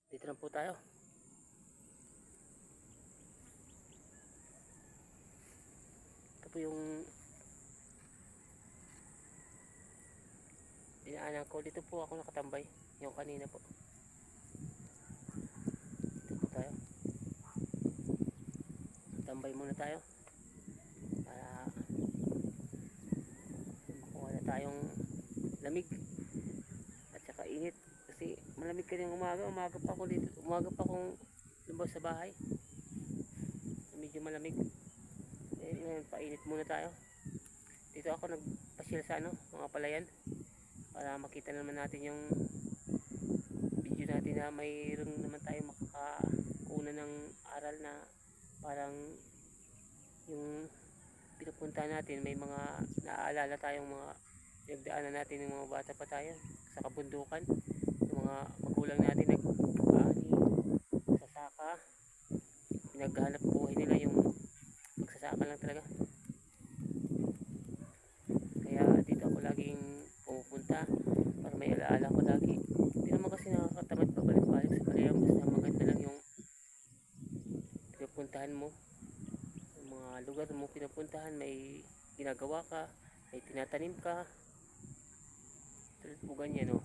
Dito lang po tayo. Ito po yung dinaanan ko. Dito po ako nakatambay. Yung kanina po. Dito po tayo. Tambay muna tayo. Para makuha na tayong lamig. At saka init. Kasi malamig kanina umaga. Umaga pa ako dito. Umaga pa akong lumabas sa bahay. Medyo malamig. Ngayon painit muna tayo. Dito ako nagpasyal sa mga palayan. Para makita naman natin yung video natin na mayroon naman tayo makakakuha ng aral na parang yung pinupuntahan natin, may mga naaalala tayong mga pinagdaanan natin ng mga bata pa tayo sa kabundukan, yung mga magulang natin nag-aani sa saka, pinaghahanap buhay nila yung magsasaka lang talaga. Kaya dito ako laging pumupunta para may alaala ko lagi. Hindi naman kasi nakakatamad pabalik-balik sa palayan, basta maganda lang yung pinupuntahan mo, yung mga lugar mo pinupuntahan, may ginagawa ka, may tinatanim ka, tulad po ganyan o.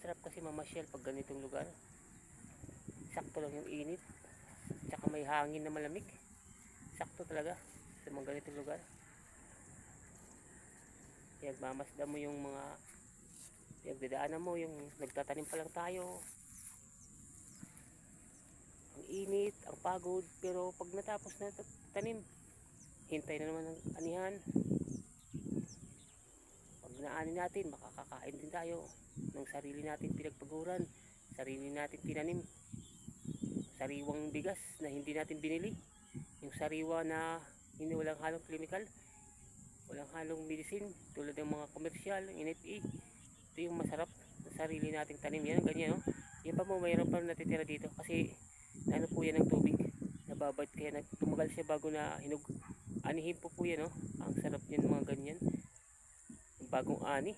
Sarap kasi mamasyal pag ganitong lugar. Sakto lang yung init, tsaka may hangin na malamig. Sakto talaga sa mga ganitong lugar. Mamasdan mo yung mga pinagdadaanan mo, yung nagtatanim pa lang tayo. Ang init, ang pagod, pero pag natapos na tanim, hintay na naman ang anihan. Pag naani natin, makakakain din tayo ng sarili natin pinagpaguran, sarili natin tinanim, sariwang bigas na hindi natin binili, yung sariwa na hindi walang halong chemical, walang halong medicine tulad ng mga komersyal, NFA. Ito yung masarap na sarili nating tanim. Yan, ganyan no? Yan pa mo, mayroon pa natitira dito kasi ano po yan ng tubig, nababad, kaya tumagal siya bago na hinog. Anihin po yan no? Ang sarap yan mga ganyan, bagong ani,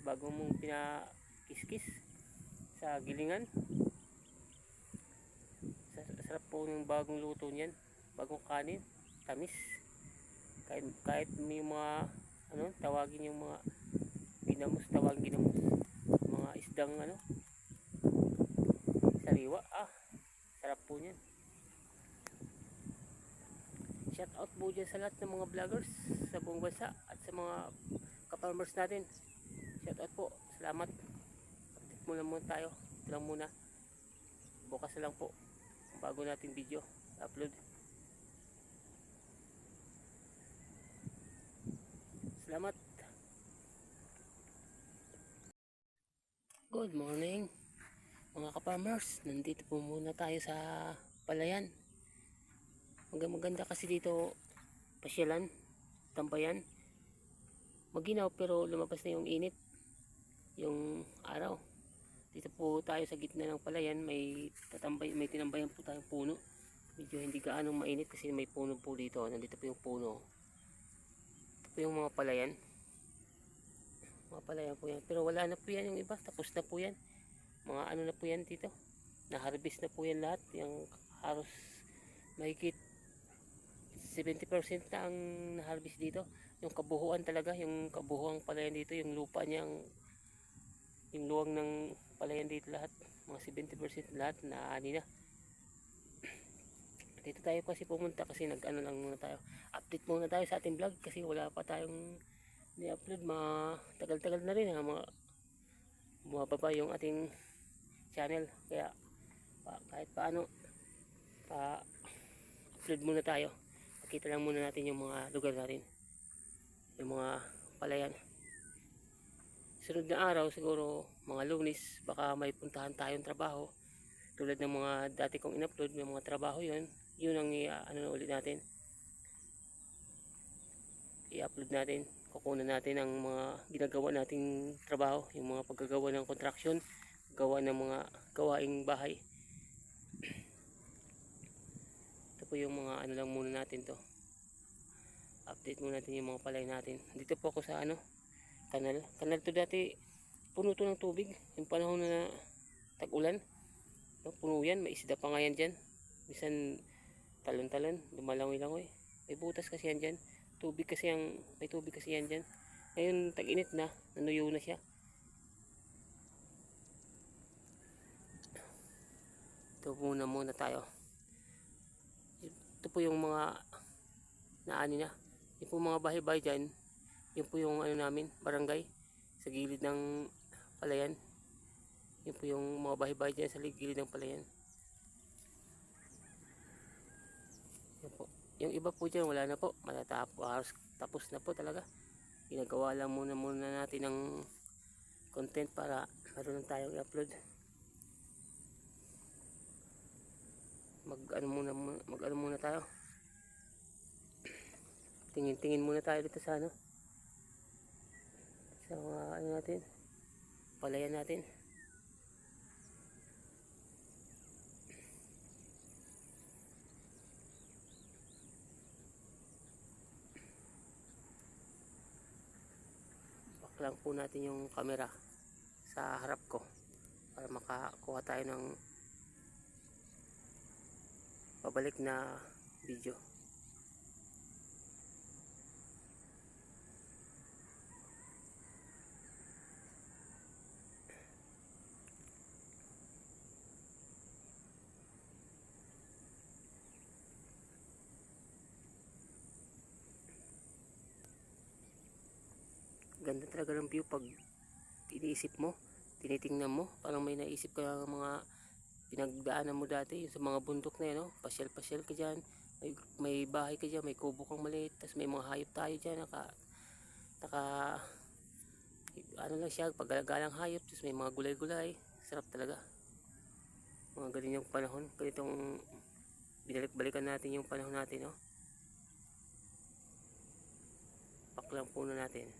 bagong mong pinakiskis sa gilingan. Sarap po ng bagong luto niyan, bagong kanin, tamis. Kahit may mga tawagin yung mga ginamos, mga isdang sariwa, sarap po niyan. Shout out po dyan sa lahat ng mga vloggers sa buong bansa at sa mga ka-farmers natin. Shout out po, salamat. Update muna tayo. Ito lang muna, bukas na lang po bago natin video upload. Salamat. Good morning mga ka-farmers. Nandito po muna tayo sa palayan. Maganda kasi dito pasyalan, tambayan. Maginaw pero lumabas na yung init, yung araw. Dito po tayo sa gitna ng palayan, may tinambayan po tayong puno. Medyo hindi gaano mainit kasi may puno po dito. Nandito po yung puno. Ito po yung mga palayan. Mga palayan po yan. Pero wala na po yan yung iba. Tapos na po yan. Mga na po yan dito. Na-harvest na po yan lahat. Yung halos mahigit 70% na ang na-harvest dito. Yung kabuhuan talaga. Yung kabuhuang palayan dito. Yung lupa niya, yung luwang ng palayan dito lahat. Mga 70% lahat na ani na. Dito tayo kasi pumunta kasi lang muna tayo. Update muna tayo sa ating vlog kasi wala pa tayong ni-upload. Tagal-tagal na rin bumababa yung ating channel. Kaya kahit paano upload muna tayo. Pakita lang muna natin yung mga lugar natin. Yung mga palayan. sunod na araw siguro mga Lunes baka may puntahan tayong trabaho tulad ng mga dati kong in-upload ng mga trabaho. Yun ang ano na ulit natin, i-upload natin. Kukunan natin ang mga ginagawa nating trabaho, yung mga paggagawa ng construction, gawa ng mga gawaing bahay. Ito po yung mga ano lang muna natin to, update muna natin yung mga palay natin. Dito po ako sa ano, kanal to dati, puno to ng tubig yung panahon na tag-ulan, no, puno yan, may isda pa nga yan dyan, bisan talon-talon, lumalangoy-langoy, may butas kasi yan dyan, may tubig kasi yan dyan. Ngayon tag-init na, nanuyo na siya. Ito muna tayo. Ito po yung mga naani na, yung po mga bahay-bahay dyan, yun po yung ano namin, barangay sa gilid ng palayan. Yun po yung mga bahay-bahay dyan sa gilid ng palayan. Yun po. Yung iba po dyan wala na po, tapos na po talaga. Ginagawa lang muna natin ng content para meron tayong i-upload. Mag ano muna tayo, tingin muna tayo dito sa ano, sa mga ano natin, palayan natin. Lang po natin yung camera sa harap ko para makakuha tayo ng pabalik na video. Ganda talaga ng view pag iniisip mo, tinitingnan mo, parang may naisip ka ng mga pinagdaanan mo dati sa mga bundok na yan, no? Pasyal ka dyan, may bahay ka dyan, may kubo kang maliit, tapos may mga hayop tayo dyan, naka ano lang siya, paggalagalang hayop, tapos may mga gulay-gulay. Sarap talaga. Mga ganyan yung panahon, ganitong binalik-balikan natin yung panahon natin, no? Paklang puno natin.